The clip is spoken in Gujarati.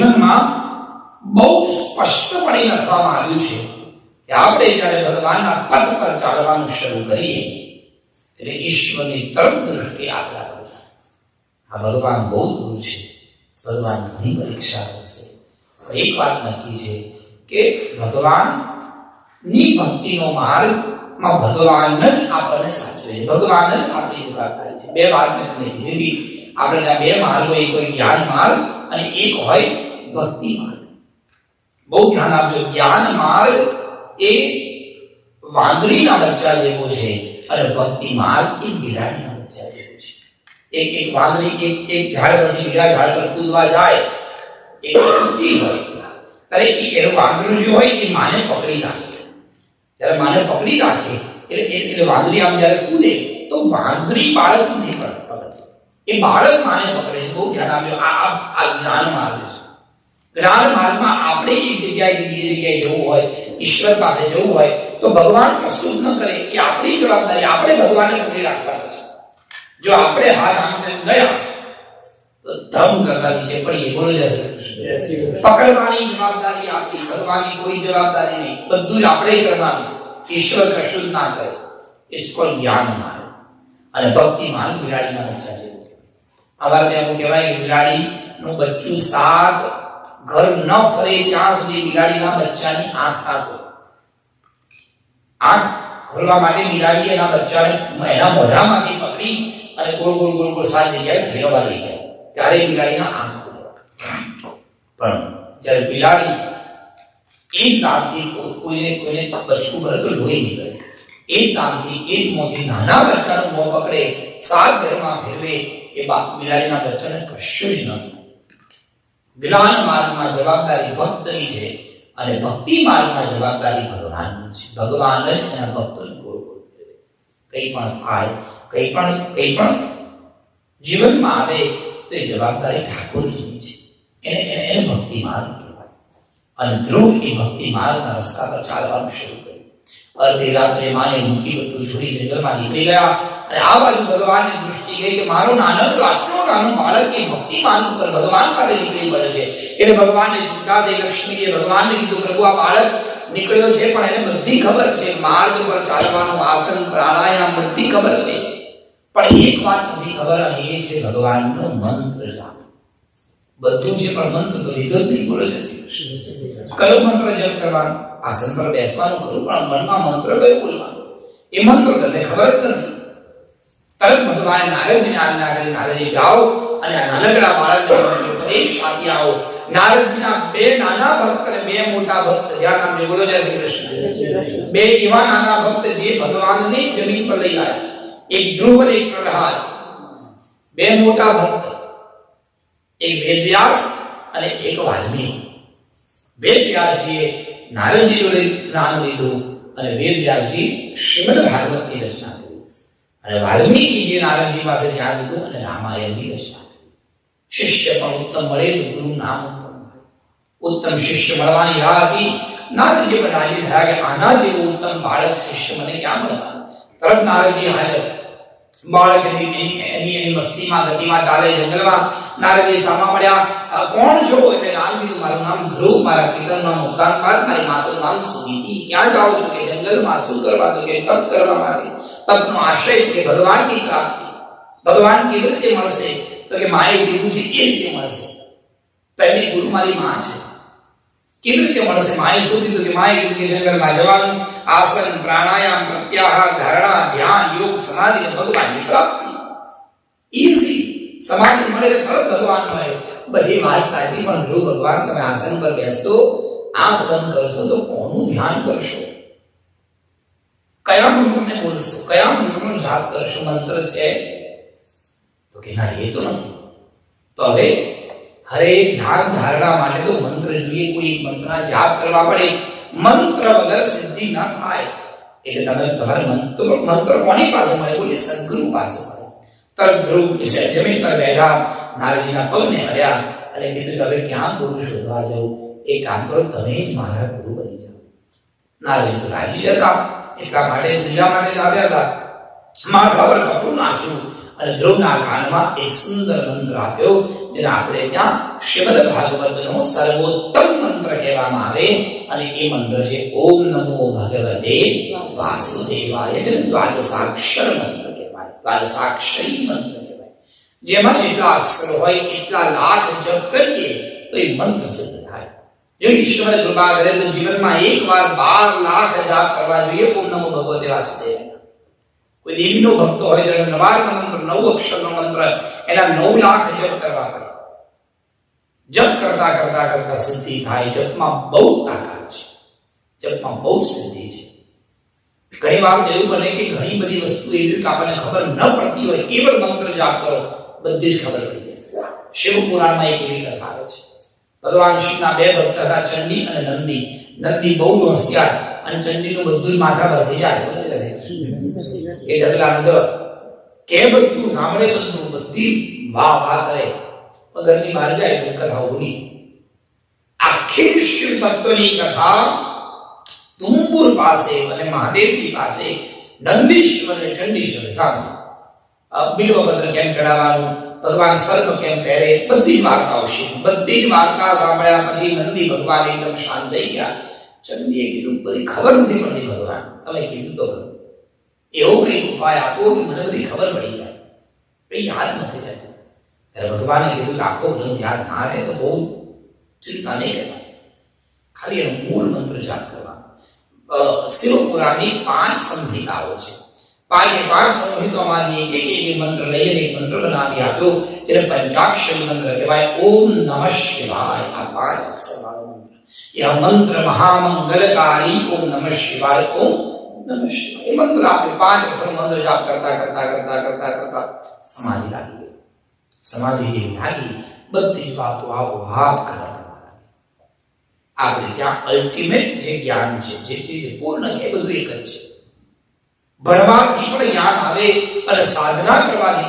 જીવનમાં બહુ સ્પષ્ટપણે લખવામાં આવ્યું છે કે આપણે જ્યારે ભગવાનના પથ પર ચાલવાનું શરૂ કરીએ એટલે ઈશ્વરની તરફ દૃષ્ટિ આપણા પર જાય. આ ભગવાન બહુ દૂર છે, ભગવાન ઘણી પરીક્ષા કરશે. એક વાત નક્કી છે કે ભગવાનની ભક્તિનો માર્ગમાં ભગવાન જ આપણને સાચવે છે, ભગવાન જ આપણી જવાબદારી છે. બે વાત મેં તમને કીધી, આપણે ત્યાં બે માર્ગો, એક હોય જ્ઞાન માર્ગ અને એક હોય ભક્તિ માર્ગ. બહુ ધ્યાન આપજો, જ્ઞાન માર્ગ એ વાંદરીના બચ્ચા જેવો છે અને ભક્તિ માર્ગ એ બિલાડીના બચ્ચા જેવો છે. એક વાંદરી એક ઝાડ પરથી બીજા ઝાડ પર કૂદવા જાય, એક કૂદતી હોય ત્યારે એનું વાંદરું જે હોય એ માને પકડી રાખે. જ્યારે માને પકડી રાખે એટલે વાંદરી આમ જ્યારે કૂદે તો વાંદરી બાળક નથી પકડતી, એ બાળક માને પકડે છે. બહુ ધ્યાન આપજો, આ જ્ઞાન માર્ગ છે. જ્ઞાન માર્ગમાં આપણે એક જગ્યાએ બીજી જગ્યાએ જવું હોય, ઈશ્વર પાસે જવું હોય તો ભગવાન કશું જ ન કરે, એ આપણી જવાબદારી. આપણે ભગવાનને પકડી રાખવાનું છે. જો આપણે હાથ આમ ગયા તો ધમ કરતા નીચે પડીએ. બોલો જય શ્રી કૃષ્ણ. પકડવાની જવાબદારી આપણી, કરવાની કોઈ જવાબદારી નહીં, બધું જ આપણે કરવાનું. ઈશ્વર કશું જ ના કરે. ઇસકો જ્ઞાન માર્ગ. અને ભક્તિ માર્ગ બિલાડીના બચ્ચા જેવું. અમારે ત્યાં એવું કહેવાય કે બિલાડીનું બચ્ચું 7 ઘર ન ફરે ત્યાં સુધી બિલાડીના બચ્ચાની આંખ આપો. આંખ ખોલવા માટે બિલાડી એના બચ્ચાને એના મોઢામાંથી પકડી અને ગોળ ગોળ ગોળ ગોળ સારી જગ્યાએ ફેરવા લઈ જાય, ત્યારે બિલાડીના આંખ ખોલે. પણ જ્યારે બિલાડી એ જ તામથી કોઈને બચકું ભરે તો લોહી નીકળે, એ જ તામથી એ જ મોથી નાના બચ્ચાનું મોં પકડે, 7 ઘરમાં ફેરવે, એ બિલાડીના બચ્ચાને કશું જ ન થાય. જ્ઞાન માર્ગમાં જવાબદારી ભક્તની છે અને ભક્તિ માર્ગમાં જવાબદારી ભગવાનની છે. ભગવાન જ એના ભક્તોને ગોળ ગોળ ફેરવે. કંઈ પણ થાય, કંઈ પણ જીવનમાં આવે તો એ જવાબદારી ઠાકોરજીની છે. એને ભક્તિ માર્ગ કહેવાય. અને ધ્રુવ એ ભક્તિ માર્ગના રસ્તા પર ચાલવાનું શરૂ કર્યું. અડધી રાત્રે માને મૂકી બધું છોડી જંગલમાં નીકળી ગયા અને આ બાજુ ભગવાનની દૃષ્ટિ ગઈ કે મારો નાનકડો આટલો નાનો બાળક એ ભક્તિ માર્ગ ઉપર ભગવાન માટે નીકળી પડે છે. એટલે ભગવાનને ચિંતા થઈ. લક્ષ્મીએ ભગવાનને કીધું, પ્રભુ આ બાળક નીકળ્યો છે પણ એને બધી ખબર છે, માર્ગ પર ચાલવાનું આસન પ્રાણાયામ બધી ખબર છે, પણ એક વાત નથી ખબર અને એ છે ભગવાનનો મંત્ર જાપ. બધું છે પણ મંત્ર તો લીધો જ નહીં. બોલો જય શ્રી કૃષ્ણ. કયો મંત્ર જપ કરવાનો? આસન પર બેસવાનું ખરું, પણ મનમાં મંત્ર કયો બોલવાનો એ મંત્ર તમને ખબર જ નથી. તરત ભગવાન નારદજીને આજ્ઞા કરી, નારદજી જાઓ અને આ નાનકડા બાળકને ઉપદેશ આપી આવો. નારદજીના 2 નાના ભક્ત અને 2 મોટા ભક્ત, ધ્યાન આપજો. બોલો જય શ્રી કૃષ્ણ. 2 એવા નાના ભક્ત જે ભગવાનને જમીન પર લઈ આવ્યા, એક ધ્રુવ અને એક પ્રહલાદ. 2 મોટા ભક્ત, એક વેદવ્યાસ અને એક વાલ્મીકી. વેદવ્યાસજીએ નારદજી જોડે જ્ઞાન લીધું અને વેદવ્યાસજી શ્રીમદ ભાગવતની રચના કરી અને વાલ્મીકીજી નારદજી પાસે જ્ઞાન લીધું અને રામાયણની રચના કરી. શિષ્ય પણ ઉત્તમ મળે તો ગુરુ નામ ઉત્તમ મળે. ઉત્તમ શિષ્ય મળવાની રાહ હતી. નારદજી પણ રાજી થયા કે આના જેવું ઉત્તમ બાળક શિષ્ય મને ક્યાં મળવાનું. તરત નારદજી હાજર. બાળક એની મસ્તીમાં ગતિમાં ચાલે જંગલમાં. નારદજી સામા મળ્યા. કોણ છો? એટલે નામ કીધું, મારું નામ ધ્રુવ, મારા પિતાનું નામ ઉત્તાનપાદ, મારી માતાનું નામ સુનીતિ. ક્યાં જાઓ છો? કે જંગલમાં. શું કરવા? તો કે તપ કરવા માટે. તપનો આશય કે ભગવાનની પ્રાપ્તિ. ભગવાન કેવી રીતે મળશે? તો કે માએ કીધું છે એ રીતે મળશે. પહેલી ગુરુ મારી માં છે. કેવી રીતે મળશે? માએ શું કીધું? કે માએ કીધું કે જંગલમાં જવાનું, આસન પ્રાણાયામ પ્રત્યાહાર ધારણા ધ્યાન યોગ સમાધિ ભગવાનની પ્રાપ્તિ. ઈઝી. સમાધિ મળે તરત ભગવાન મળે. બધી વાત સાચી, પણ ધ્રુવ ભગવાન તમે આસન પર બેસશો, આંખ બંધ કરશો તો કોનું ધ્યાન કરશો? કયા મંત્રને બોલશો? કયા મંત્રનો જાપ કરશો? મંત્ર છે તો કે ના, એ તો નથી. તો હવે હરે ધ્યાન ધારણા માટે તો મંત્ર જોઈએ. કોઈ એક મંત્રના જાપ કરવા પડે. મંત્ર વગર સિદ્ધિ ન થાય. એટલે તમે તમારે મંત્ર કોની પાસે મળે? બોલે સદગુરુ પાસે મળે. તરત ધ્રુવ જમીન પર બેઠા, નારદજીના પગને અડ્યા અને કીધું કે હવે ક્યાં ગુરુ શોધવા જવું? એક કામ કરો, તમે જ મારા ગુરુ બની જાઓ. નારદજી તો રાજી હતા. એટલા માટે ત્રીજા માટે આવ્યા હતા. માથા પર કપડું નાખ્યું અને ધ્રુવના કાનમાં એક સુંદર મંત્ર આપ્યો, જેને આપણે ત્યાં શ્રીમદ ભાગવતનો સર્વોત્તમ મંત્ર કહેવામાં આવે, અને એ મંત્ર છે ઓમ નમો ભગવતે વાસુદેવાય. જેને દ્વાદશાક્ષર મંત્ર કહેવાય, દ્વાદશાક્ષરી મંત્ર કહેવાય. જેમાં જેટલા અક્ષર હોય એટલા લાખ જપ કરીએ તો એ મંત્ર સિદ્ધ થાય. જો ઈશ્વર કૃપા કરે તો જીવનમાં એકવાર 12 લાખ જાપ કરવા જોઈએ ઓમ નમો ભગવતે વાસુદેવાય. કોઈ દેવીનો ભક્ત હોય તો નવાર્ણ મંત્ર 9 અક્ષરનો મંત્ર એના 9 લાખ જપ કરવા પડે. જપ કરતા કરતા કરતા સિદ્ધિ થાય. જપમાં બહુ તાકાત છે, જપમાં બહુ સિદ્ધિ છે. ઘણી વાર એવું બને કે ઘણી બધી વસ્તુ એવી કે આપણને ખબર ન પડતી હોય, કેવળ મંત્ર જાપ કરો બધી જ ખબર પડી જાય. શિવ પુરાણમાં એક એવી કથા આવે છે. ભગવાન શિવના બે ભક્ત હતા, ચંડી અને નંદી. નંદી બહુ હોશિયાર અને ચંડીનું બધું માથા ભરતી જાય, બની જશે એ ઢગલા અંદર કે બધું સાંભળે, બધું બધી વાહ વાહ કરે, ઘરની બહાર જાય તો કથા ઉભી. આખી શિવ તત્વની કથા તુંબુર પાસે અને મહાદેવની પાસે નંદીશ્વર અને ચંડીશ્વર સાંભળી. બિલ્વપત્ર કેમ ચડાવવાનું, ભગવાન સર્પ કેમ પહેરે, બધી જ વાર્તાઓ શિવ. બધી જ વાર્તા સાંભળ્યા પછી નંદી ભગવાન એકદમ શાંત થઈ ગયા. ચંડીએ કીધું બધી ખબર નથી પડતી ભગવાન, તમે કીધું તો ખરું, એવો કઈ ઉપાય આપો કે મને બધી ખબર પડી જાય, કઈ યાદ નથી રહેતું. ત્યારે ભગવાને કીધું કે આખો ગ્રંથ યાદ ના રહે તો બહુ ચિંતા નહીં કરવાની, ખાલી એનો મૂળ મંત્ર જાપ કરવાનો. શિવપુરાણની 5 સંહિતાઓ છે. 5 સંહિતાઓમાંથી એક મંત્ર લઈને એક મંત્ર બનાવી આપ્યો, જેને પંચાક્ષરી મંત્ર કહેવાય. ઓમ નમઃ શિવાય. આ 5 અક્ષરવાળો મંત્ર, એ મંત્ર મહામંગલકારી. ઓમ નમઃ શિવાય, ઓમ નમઃ શિવાય. એ મંત્ર આપણે 5 અક્ષર મંત્ર જાપ કરતા કરતા કરતા કરતા કરતા સમાધિ લાગી ગઈ. સમાધિ જેવી લાગી, બધી જ વાતો આપોઆપ કરવા. આપણે ત્યાં અલ્ટિમેટ જે જ્ઞાન છે, જે પૂર્ણ એ બધું એક જ છે. ભણવાથી પણ જ્ઞાન આવે અને સાધના કરવાથી